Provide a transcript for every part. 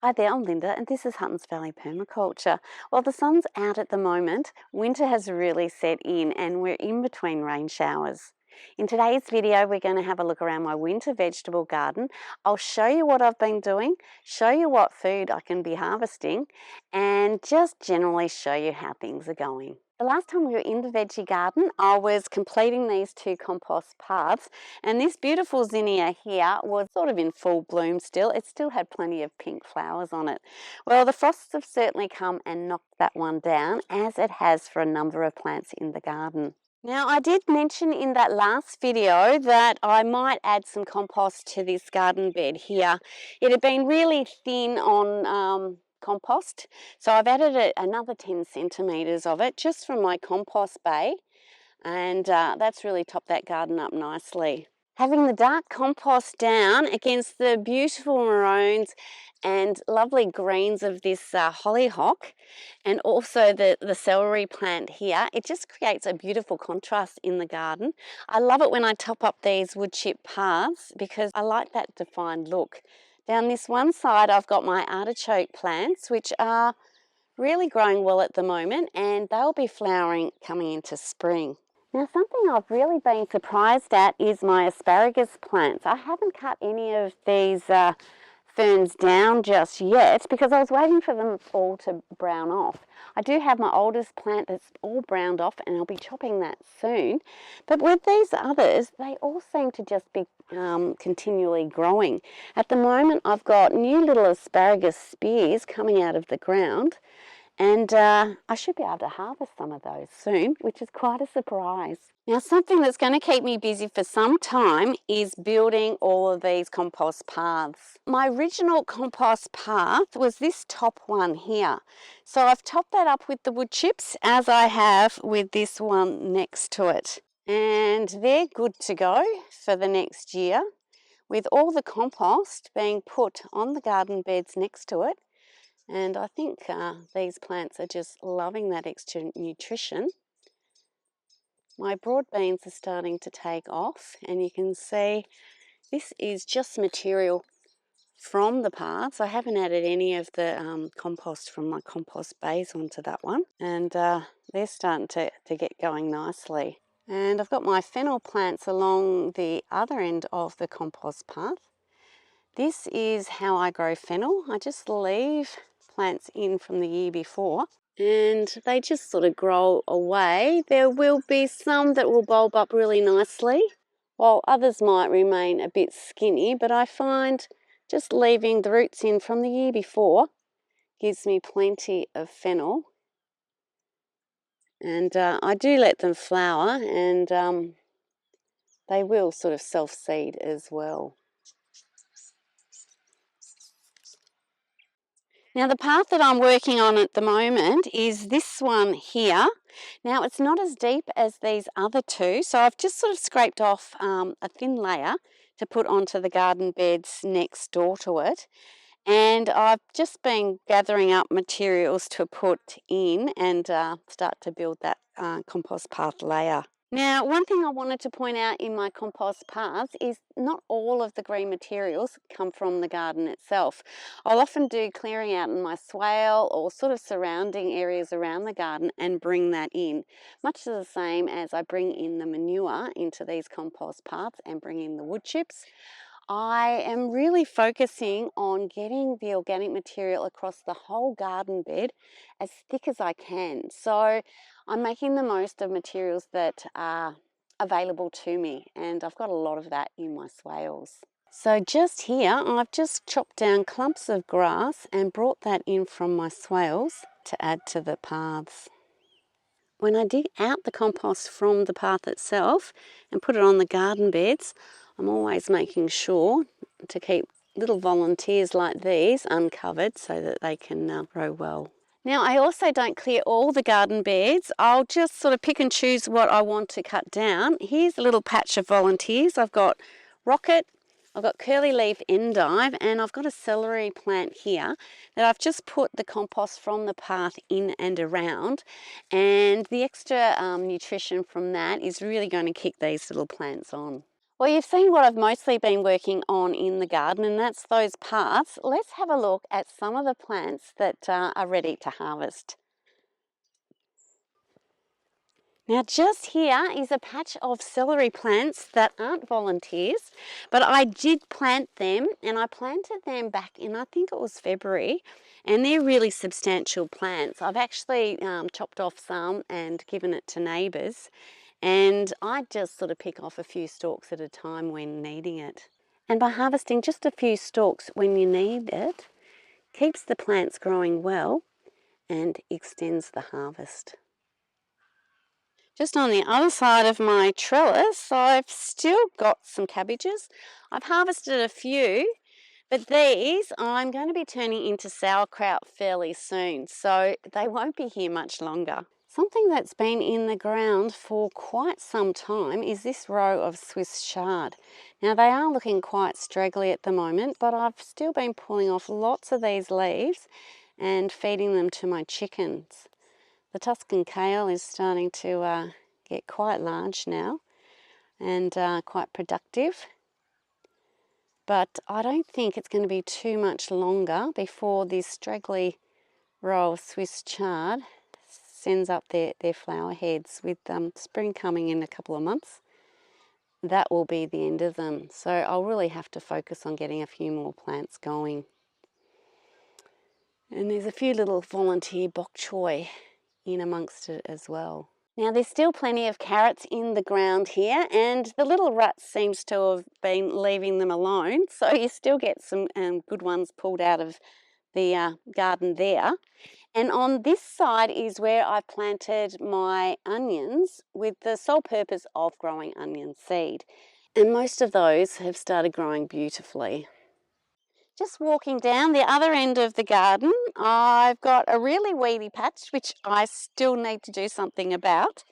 Hi there, I'm Linda and this is Huttons Valley Permaculture. Well, the sun's out at the moment, winter has really set in and we're in between rain showers. In today's video, we're going to have a look around my winter vegetable garden. I'll show you what I've been doing, show you what food I can be harvesting, and just generally show you how things are going. The last time we were in the veggie garden, I was completing these 2 compost paths, and this beautiful zinnia here was sort of in full bloom still. It still had plenty of pink flowers on it. Well, the frosts have certainly come and knocked that one down, as it has for a number of plants in the garden. Now, I did mention in that last video that I might add some compost to this garden bed here. It had been really thin on compost, so I've added another 10 centimetres of it just from my compost bay, and that's really topped that garden up nicely. Having the dark compost down against the beautiful maroons and lovely greens of this hollyhock, and also the celery plant here, it just creates a beautiful contrast in the garden. I love it when I top up these wood chip paths because I like that defined look. Down this one side I've got my artichoke plants, which are really growing well at the moment, and they'll be flowering coming into spring. Now, something I've really been surprised at is my asparagus plants. I haven't cut any of these ferns down just yet because I was waiting for them all to brown off. I do have my oldest plant that's all browned off and I'll be chopping that soon. But with these others, they all seem to just be continually growing. At the moment, I've got new little asparagus spears coming out of the ground, and I should be able to harvest some of those soon, which is quite a surprise. Now, something that's going to keep me busy for some time is building all of these compost paths. My original compost path was this top one here. So I've topped that up with the wood chips, as I have with this one next to it. And they're good to go for the next year, with all the compost being put on the garden beds next to it. And I think these plants are just loving that extra nutrition. My broad beans are starting to take off, and you can see this is just material from the paths. I haven't added any of the compost from my compost bays onto that one, and they're starting to get going nicely. And I've got my fennel plants along the other end of the compost path. This is how I grow fennel. I just leave plants in from the year before and they just sort of grow away. There will be some that will bulb up really nicely, while others might remain a bit skinny, but I find just leaving the roots in from the year before gives me plenty of fennel. And I do let them flower, and they will sort of self-seed as well. Now, the path that I'm working on at the moment is this one here. Now, it's not as deep as these other two, so I've just sort of scraped off a thin layer to put onto the garden beds next door to it. And I've just been gathering up materials to put in and start to build that compost path layer. Now, one thing I wanted to point out in my compost paths is not all of the green materials come from the garden itself. I'll often do clearing out in my swale or sort of surrounding areas around the garden and bring that in, much the same as I bring in the manure into these compost paths and bring in the wood chips. I am really focusing on getting the organic material across the whole garden bed as thick as I can. So I'm making the most of materials that are available to me, and I've got a lot of that in my swales. So just here, I've just chopped down clumps of grass and brought that in from my swales to add to the paths. When I dig out the compost from the path itself and put it on the garden beds, I'm always making sure to keep little volunteers like these uncovered so that they can grow well. Now, I also don't clear all the garden beds. I'll just sort of pick and choose what I want to cut down. Here's a little patch of volunteers. I've got rocket, I've got curly leaf endive, and I've got a celery plant here that I've just put the compost from the path in and around, and the extra nutrition from that is really going to kick these little plants on. Well, you've seen what I've mostly been working on in the garden, and that's those parts. Let's have a look at some of the plants that are ready to harvest. Now just here is a patch of celery plants that aren't volunteers, but I did plant them, and I planted them back in, I think it was February, and they're really substantial plants. I've actually chopped off some and given it to neighbours, and I just sort of pick off a few stalks at a time when needing it. And by harvesting just a few stalks when you need it, keeps the plants growing well and extends the harvest. Just on the other side of my trellis, I've still got some cabbages. I've harvested a few, but these I'm going to be turning into sauerkraut fairly soon, so they won't be here much longer. Something that's been in the ground for quite some time is this row of Swiss chard. Now they are looking quite straggly at the moment, but I've still been pulling off lots of these leaves and feeding them to my chickens. The Tuscan kale is starting to get quite large now and quite productive, but I don't think it's going to be too much longer before this straggly row of Swiss chard sends up their flower heads. With spring coming in a couple of months, that will be the end of them. So I'll really have to focus on getting a few more plants going. And there's a few little volunteer bok choy in amongst it as well. Now there's still plenty of carrots in the ground here, and the little rats seems to have been leaving them alone, so you still get some good ones pulled out of the garden there. And on this side is where I've planted my onions with the sole purpose of growing onion seed, and most of those have started growing beautifully. Just walking down the other end of the garden, I've got a really weedy patch which I still need to do something about.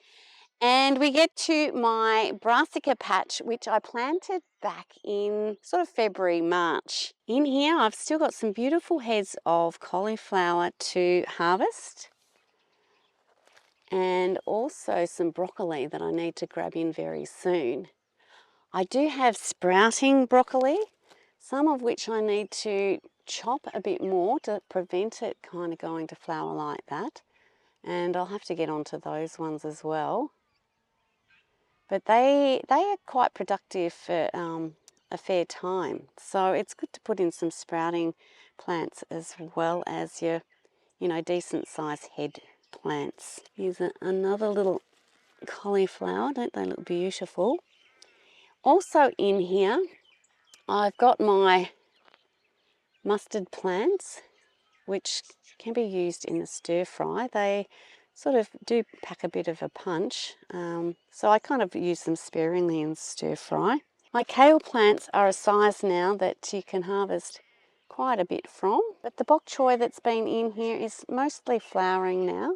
And we get to my brassica patch, which I planted back in sort of February, March. In here I've still got some beautiful heads of cauliflower to harvest, and also some broccoli that I need to grab in very soon. I do have sprouting broccoli, some of which I need to chop a bit more to prevent it kind of going to flower like that, and I'll have to get onto those ones as well. But they are quite productive for a fair time, so it's good to put in some sprouting plants as well as your decent sized head plants. Here's another little cauliflower. Don't they look beautiful? Also in here I've got my mustard plants, which can be used in a stir fry. They sort of do pack a bit of a punch, so I kind of use them sparingly in stir fry. My kale plants are a size now that you can harvest quite a bit from, but the bok choy that's been in here is mostly flowering now.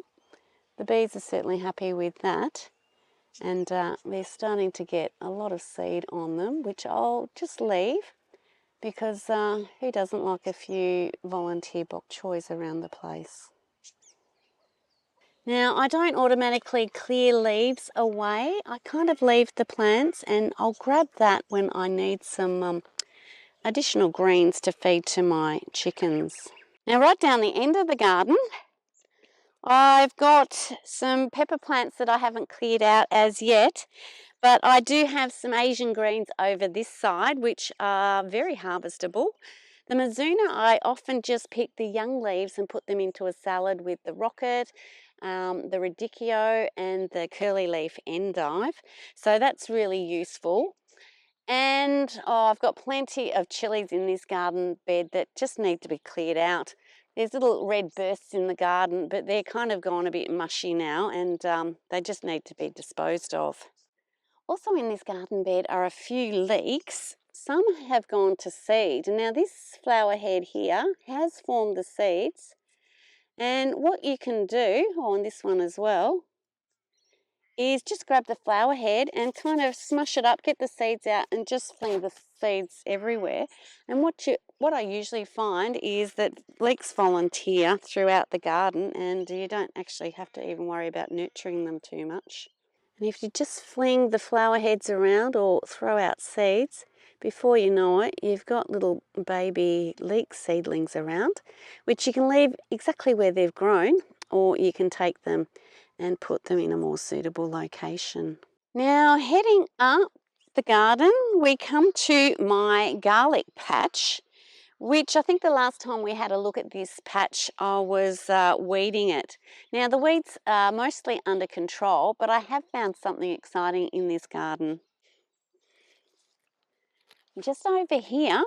The bees are certainly happy with that, and they're starting to get a lot of seed on them, which I'll just leave, because who doesn't like a few volunteer bok choys around the place? Now I don't automatically clear leaves away. I kind of leave the plants, and I'll grab that when I need some additional greens to feed to my chickens. Now right down the end of the garden I've got some pepper plants that I haven't cleared out as yet, but I do have some Asian greens over this side which are very harvestable. The Mizuna, I often just pick the young leaves and put them into a salad with the rocket, the radicchio and the curly leaf endive, so that's really useful. And I've got plenty of chilies in this garden bed that just need to be cleared out. There's little red bursts in the garden, but they're kind of gone a bit mushy now, and they just need to be disposed of. Also in this garden bed are a few leeks. Some have gone to seed. Now this flower head here has formed the seeds, and what you can do, on this one as well, is just grab the flower head and kind of smush it up, get the seeds out, and just fling the seeds everywhere. And what I usually find is that leeks volunteer throughout the garden, and you don't actually have to even worry about nurturing them too much. And if you just fling the flower heads around or throw out seeds, before you know it, you've got little baby leek seedlings around, which you can leave exactly where they've grown, or you can take them and put them in a more suitable location. Now, heading up the garden, we come to my garlic patch, which I think the last time we had a look at this patch, I was weeding it. Now, the weeds are mostly under control, but I have found something exciting in this garden. Just over here,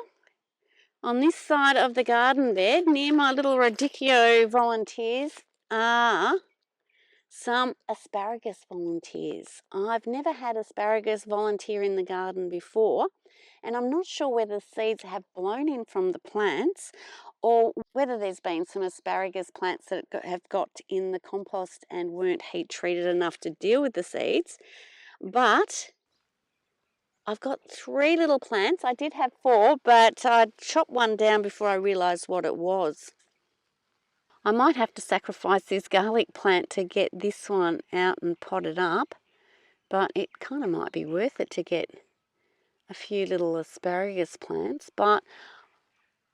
on this side of the garden bed, near my little radicchio volunteers, are some asparagus volunteers. I've never had asparagus volunteer in the garden before, and I'm not sure whether seeds have blown in from the plants or whether there's been some asparagus plants that have got in the compost and weren't heat treated enough to deal with the seeds. But I've got 3 little plants. I did have 4, but I chopped one down before I realised what it was. I might have to sacrifice this garlic plant to get this one out and potted up, but it kind of might be worth it to get a few little asparagus plants, but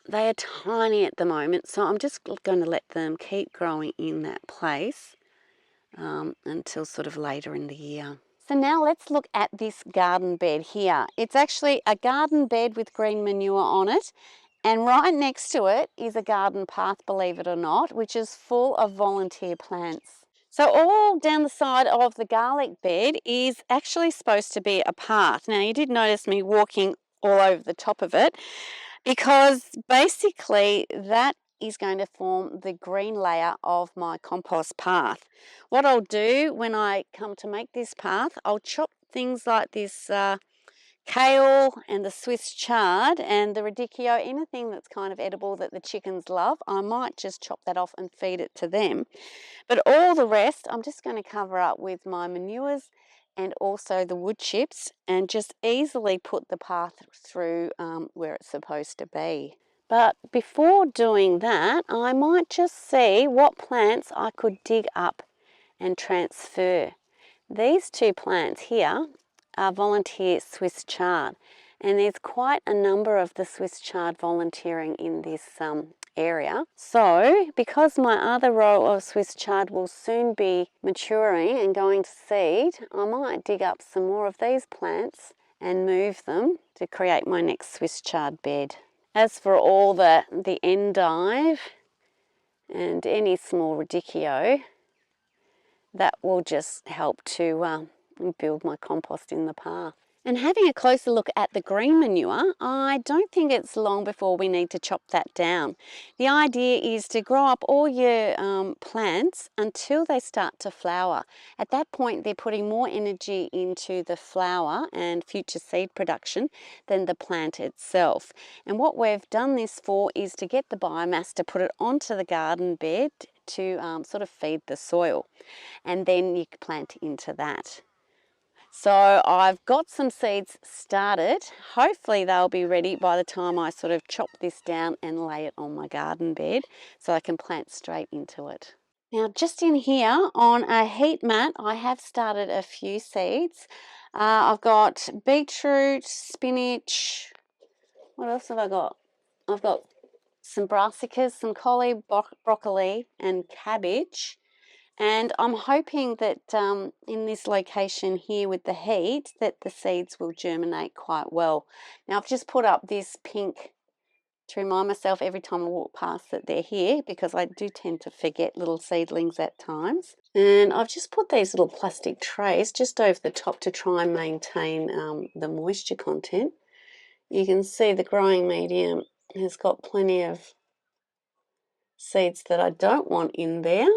they are tiny at the moment, so I'm just going to let them keep growing in that place until sort of later in the year. So now let's look at this garden bed here. It's actually a garden bed with green manure on it, and right next to it is a garden path, believe it or not, which is full of volunteer plants. So all down the side of the garlic bed is actually supposed to be a path. Now, you did notice me walking all over the top of it, because basically that is going to form the green layer of my compost path. What I'll do when I come to make this path, I'll chop things like this kale and the Swiss chard and the radicchio, anything that's kind of edible that the chickens love. I might just chop that off and feed it to them. But all the rest, I'm just going to cover up with my manures and also the wood chips, and just easily put the path through where it's supposed to be. But before doing that, I might just see what plants I could dig up and transfer. These 2 plants here are volunteer Swiss chard, and there's quite a number of the Swiss chard volunteering in this area. So because my other row of Swiss chard will soon be maturing and going to seed, I might dig up some more of these plants and move them to create my next Swiss chard bed. As for all the endive and any small radicchio, that will just help to build my compost in the path. And having a closer look at the green manure, I don't think it's long before we need to chop that down. The idea is to grow up all your plants until they start to flower. At that point, they're putting more energy into the flower and future seed production than the plant itself. And what we've done this for is to get the biomass to put it onto the garden bed to sort of feed the soil, and then you can plant into that. So I've got some seeds started. Hopefully they'll be ready by the time I sort of chop this down and lay it on my garden bed so I can plant straight into it. Now, just in here on a heat mat, I have started a few seeds. I've got beetroot, spinach. What else have I got? I've got some brassicas, some collie, broccoli and cabbage. And I'm hoping that in this location here with the heat, that the seeds will germinate quite well. Now, I've just put up this pink to remind myself every time I walk past that they're here, because I do tend to forget little seedlings at times. And I've just put these little plastic trays just over the top to try and maintain the moisture content. You can see the growing medium has got plenty of seeds that I don't want in there.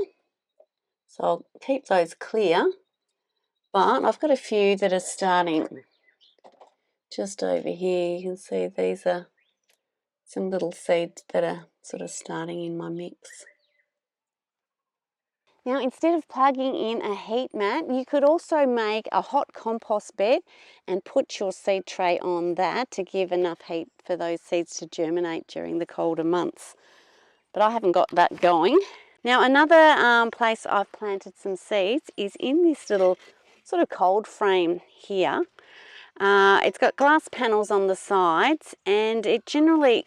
So I'll keep those clear, but I've got a few that are starting just over here. You can see these are some little seeds that are sort of starting in my mix. Now, instead of plugging in a heat mat, you could also make a hot compost bed and put your seed tray on that to give enough heat for those seeds to germinate during the colder months. But I haven't got that going. Now, another place I've planted some seeds is in this little sort of cold frame here. It's got glass panels on the sides, and it generally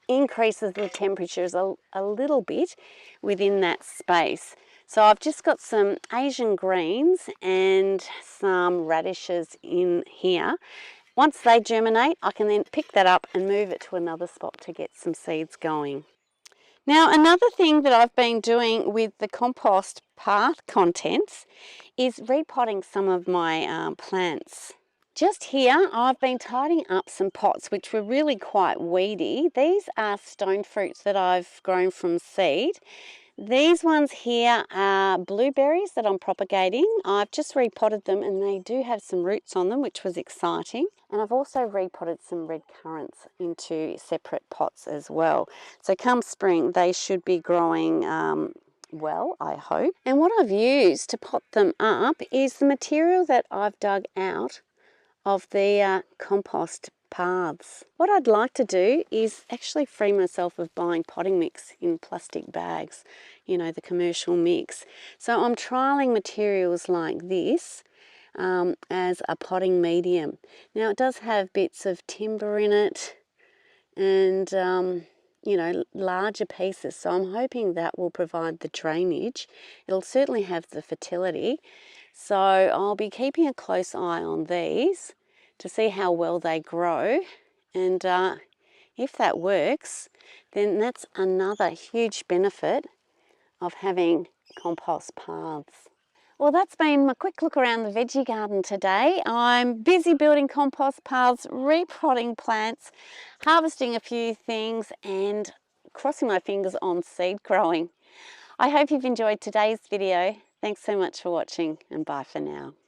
increases the temperatures a little bit within that space. So I've just got some Asian greens and some radishes in here. Once they germinate, I can then pick that up and move it to another spot to get some seeds going. Now, another thing that I've been doing with the compost path contents is repotting some of my plants. Just here, I've been tidying up some pots which were really quite weedy. These are stone fruits that I've grown from seed. These ones here are blueberries that I'm propagating. I've just repotted them and they do have some roots on them, which was exciting. And I've also repotted some red currants into separate pots as well. So come spring, they should be growing well, I hope. And what I've used to pot them up is the material that I've dug out of the compost paths. What I'd like to do is actually free myself of buying potting mix in plastic bags, you know, the commercial mix. So I'm trialling materials like this as a potting medium. Now it does have bits of timber in it and you know, larger pieces, so I'm hoping that will provide the drainage. It'll certainly have the fertility, so I'll be keeping a close eye on these to see how well they grow, and if that works, then that's another huge benefit of having compost paths. Well, that's been my quick look around the veggie garden today. I'm busy building compost paths, repotting plants, harvesting a few things and crossing my fingers on seed growing. I hope you've enjoyed today's video. Thanks so much for watching, and bye for now.